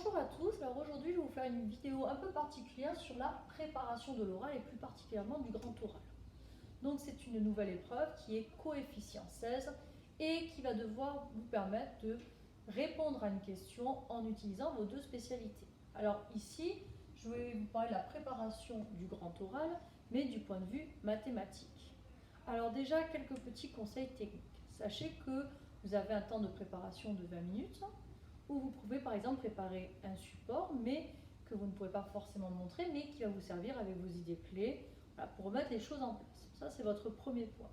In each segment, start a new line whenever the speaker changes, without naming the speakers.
Bonjour à tous, alors aujourd'hui je vais vous faire une vidéo un peu particulière sur la préparation de l'oral et plus particulièrement du grand oral. Donc c'est une nouvelle épreuve qui est coefficient 16 et qui va devoir vous permettre de répondre à une question en utilisant vos deux spécialités. Alors ici, je vais vous parler de la préparation du grand oral, mais du point de vue mathématique. Alors déjà, quelques petits conseils techniques. Sachez que vous avez un temps de préparation de 20 minutes, où vous pouvez par exemple préparer un support, mais que vous ne pouvez pas forcément montrer, mais qui va vous servir avec vos idées clés pour remettre les choses en place. Ça, c'est votre premier point.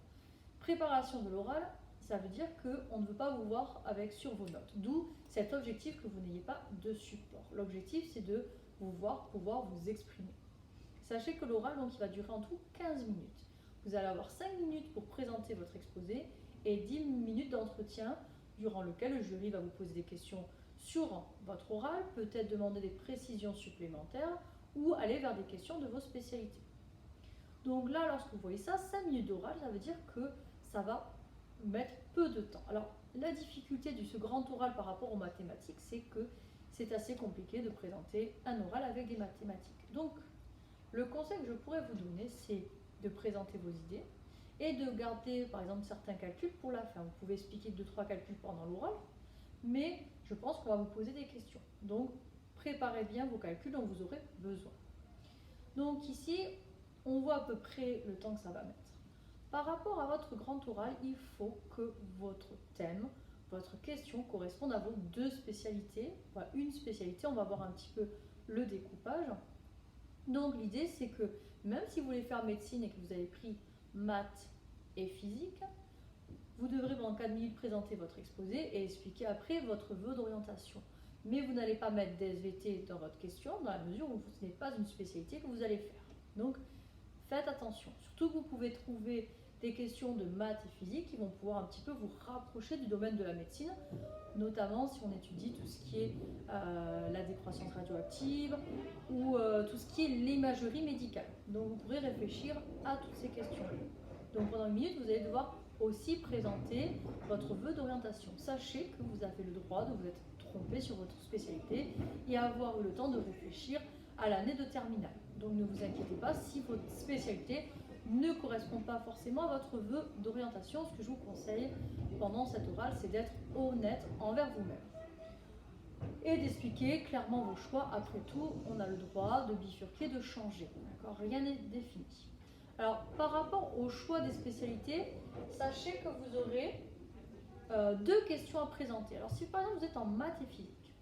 Préparation de l'oral, ça veut dire qu'on ne veut pas vous voir avec sur vos notes, d'où cet objectif que vous n'ayez pas de support. L'objectif, c'est de vous voir pouvoir vous exprimer. Sachez que l'oral, donc, il va durer en tout 15 minutes. Vous allez avoir 5 minutes pour présenter votre exposé et 10 minutes d'entretien durant lequel le jury va vous poser des questions sur votre oral, peut-être demander des précisions supplémentaires ou aller vers des questions de vos spécialités. Donc là, lorsque vous voyez ça, 5 minutes d'oral, ça veut dire que ça va mettre peu de temps. Alors, la difficulté de ce grand oral par rapport aux mathématiques, c'est que c'est assez compliqué de présenter un oral avec des mathématiques. Donc, le conseil que je pourrais vous donner, c'est de présenter vos idées et de garder, par exemple, certains calculs pour la fin. Vous pouvez expliquer 2-3 calculs pendant l'oral, mais je pense qu'on va vous poser des questions. Donc, préparez bien vos calculs dont vous aurez besoin. Donc ici, on voit à peu près le temps que ça va mettre. Par rapport à votre grand oral, il faut que votre thème, votre question corresponde à vos deux spécialités. Enfin, une spécialité, on va voir un petit peu le découpage. Donc l'idée, c'est que même si vous voulez faire médecine et que vous avez pris maths et physique, vous devrez pendant 4 minutes présenter votre exposé et expliquer après votre vœu d'orientation. Mais vous n'allez pas mettre d'SVT dans votre question dans la mesure où ce n'est pas une spécialité que vous allez faire. Donc faites attention. Surtout que vous pouvez trouver des questions de maths et physique qui vont pouvoir un petit peu vous rapprocher du domaine de la médecine, notamment si on étudie tout ce qui est la décroissance radioactive ou tout ce qui est l'imagerie médicale. Donc vous pourrez réfléchir à toutes ces questions-là. Donc pendant une minute, vous allez devoir aussi présenter votre vœu d'orientation. Sachez que vous avez le droit de vous être trompé sur votre spécialité et avoir eu le temps de réfléchir à l'année de terminale. Donc ne vous inquiétez pas si votre spécialité ne correspond pas forcément à votre vœu d'orientation. Ce que je vous conseille pendant cette orale, c'est d'être honnête envers vous-même et d'expliquer clairement vos choix. Après tout, on a le droit de bifurquer, de changer. D'accord ? Rien n'est défini. Alors, par rapport au choix des spécialités, sachez que vous aurez deux questions à présenter. Alors, si par exemple vous êtes en maths et physique,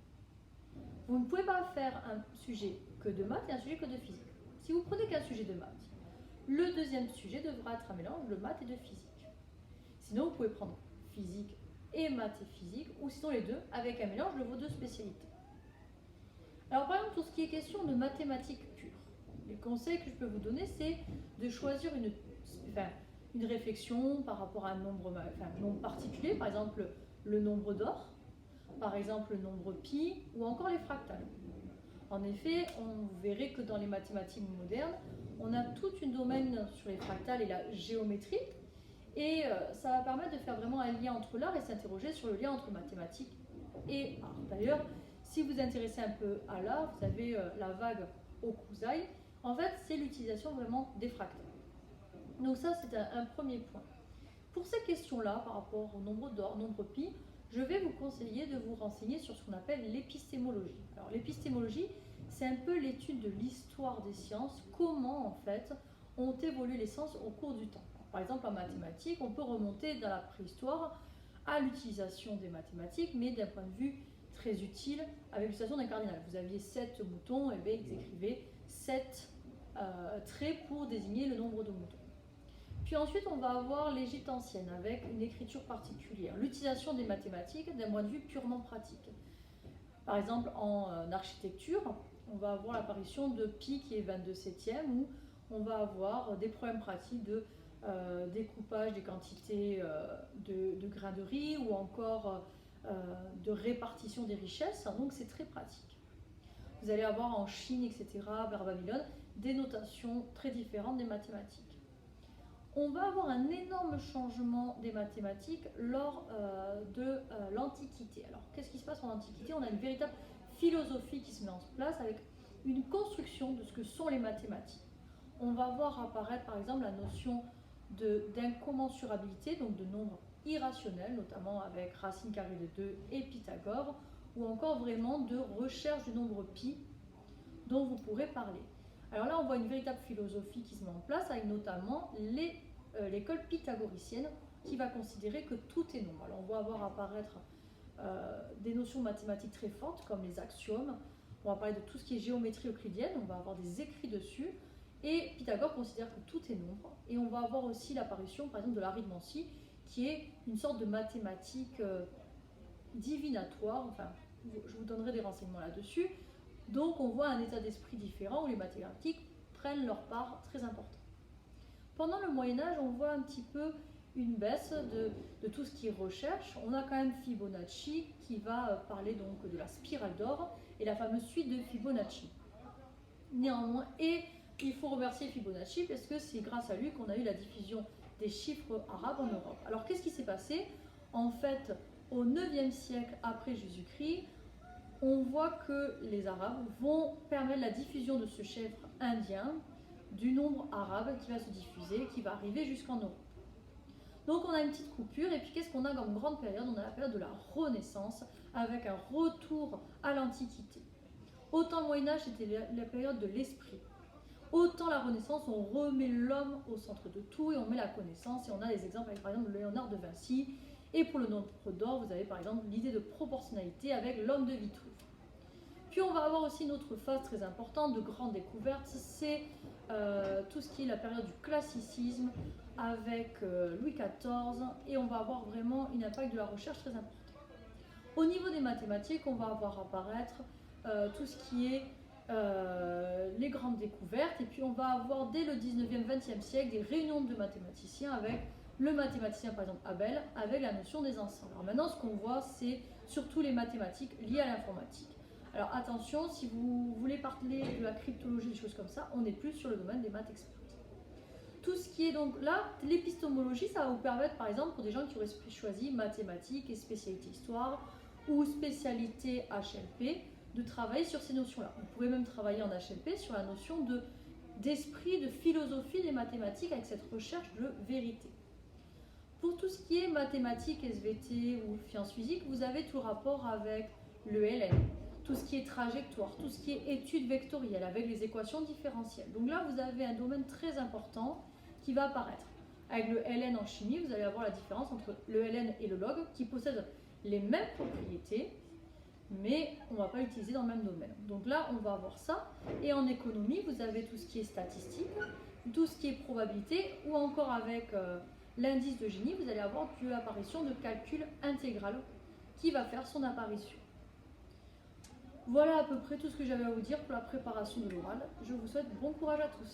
vous ne pouvez pas faire un sujet que de maths et un sujet que de physique. Si vous prenez qu'un sujet de maths, le deuxième sujet devra être un mélange de maths et de physique. Sinon, vous pouvez prendre physique et maths et physique, ou sinon les deux, avec un mélange de vos deux spécialités. Alors, par exemple, pour ce qui est question de mathématiques pures, les conseils que je peux vous donner, c'est de choisir une réflexion par rapport à un nombre particulier, par exemple le nombre d'or, par exemple le nombre pi, ou encore les fractales. En effet, on verrait que dans les mathématiques modernes, on a tout un domaine sur les fractales et la géométrie, et ça va permettre de faire vraiment un lien entre l'art et s'interroger sur le lien entre mathématiques et art. D'ailleurs, si vous vous intéressez un peu à l'art, vous avez la vague Hokusai. En fait, c'est l'utilisation vraiment des fractales. Donc ça, c'est un premier point. Pour ces questions-là, par rapport au nombre d'or, nombre pi, je vais vous conseiller de vous renseigner sur ce qu'on appelle l'épistémologie. Alors l'épistémologie, c'est un peu l'étude de l'histoire des sciences, comment en fait ont évolué les sciences au cours du temps. Par exemple, en mathématiques, on peut remonter dans la préhistoire à l'utilisation des mathématiques, mais d'un point de vue très utile, avec l'utilisation d'un cardinal. Vous aviez 7 moutons, et bien ils écrivaient 7 traits pour désigner le nombre de moutons. Puis ensuite, on va avoir l'Égypte ancienne avec une écriture particulière, l'utilisation des mathématiques d'un point de vue purement pratique. Par exemple, en architecture, on va avoir l'apparition de pi qui est 22/7, où on va avoir des problèmes pratiques de découpage des quantités de grains de riz ou encore de répartition des richesses, donc c'est très pratique. Vous allez avoir en Chine, etc., vers Babylone, des notations très différentes des mathématiques. On va avoir un énorme changement des mathématiques lors de l'Antiquité. Alors, qu'est-ce qui se passe en Antiquité ? On a une véritable philosophie qui se met en place avec une construction de ce que sont les mathématiques. On va voir apparaître par exemple la notion d'incommensurabilité, donc de nombres irrationnels, notamment avec racine carrée de 2 et Pythagore, ou encore vraiment de recherche du nombre pi dont vous pourrez parler. Alors là, on voit une véritable philosophie qui se met en place avec notamment l'école pythagoricienne qui va considérer que tout est nombre. Alors on va voir apparaître des notions mathématiques très fortes comme les axiomes. On va parler de tout ce qui est géométrie euclidienne, on va avoir des écrits dessus. Et Pythagore considère que tout est nombre. Et on va avoir aussi l'apparition, par exemple, de l'arithmancie, qui est une sorte de mathématique divinatoire. Enfin, je vous donnerai des renseignements là-dessus. Donc, on voit un état d'esprit différent où les mathématiques prennent leur part très importante. Pendant le Moyen-Âge, on voit un petit peu une baisse de tout ce qui est recherche. On a quand même Fibonacci qui va parler donc de la spirale d'or et la fameuse suite de Fibonacci. Néanmoins, et il faut remercier Fibonacci parce que c'est grâce à lui qu'on a eu la diffusion des chiffres arabes en Europe. Alors qu'est-ce qui s'est passé? En fait, au 9e siècle après Jésus-Christ, on voit que les Arabes vont permettre la diffusion de ce chiffre indien, du nombre arabe qui va se diffuser, qui va arriver jusqu'en Europe. Donc on a une petite coupure, et puis qu'est-ce qu'on a comme grande période? On a la période de la Renaissance, avec un retour à l'Antiquité. Autant le Moyen-Âge, c'était la période de l'esprit. Autant la Renaissance, on remet l'homme au centre de tout, et on met la connaissance, et on a des exemples avec par exemple Léonard de Vinci, et pour le nombre d'or, vous avez par exemple l'idée de proportionnalité avec l'homme de Vitruve. Puis on va avoir aussi une autre phase très importante de grande découverte, c'est tout ce qui est la période du classicisme avec Louis XIV, et on va avoir vraiment un impact de la recherche très important. Au niveau des mathématiques, on va avoir apparaître tout ce qui est les grandes découvertes, et puis on va avoir dès le 19e, 20e siècle des réunions de mathématiciens avec le mathématicien par exemple Abel, avec la notion des ensembles. Alors maintenant, ce qu'on voit, c'est surtout les mathématiques liées à l'informatique. Alors attention, si vous voulez parler de la cryptologie, des choses comme ça, on n'est plus sur le domaine des maths expertes. Tout ce qui est donc là, l'épistémologie, ça va vous permettre par exemple pour des gens qui auraient choisi mathématiques et spécialité histoire ou spécialité HLP, de travailler sur ces notions-là. Vous pouvez même travailler en HLP sur la notion d'esprit, de philosophie des mathématiques avec cette recherche de vérité. Pour tout ce qui est mathématiques, SVT ou sciences physiques, vous avez tout le rapport avec le LN, tout ce qui est trajectoire, tout ce qui est études vectorielles avec les équations différentielles. Donc là, vous avez un domaine très important qui va apparaître. Avec le LN en chimie, vous allez avoir la différence entre le LN et le log qui possèdent les mêmes propriétés, mais on ne va pas l'utiliser dans le même domaine. Donc là, on va avoir ça. Et en économie, vous avez tout ce qui est statistique, tout ce qui est probabilité, ou encore avec l'indice de Gini, vous allez avoir l'apparition de calcul intégral qui va faire son apparition. Voilà à peu près tout ce que j'avais à vous dire pour la préparation de l'oral. Je vous souhaite bon courage à tous.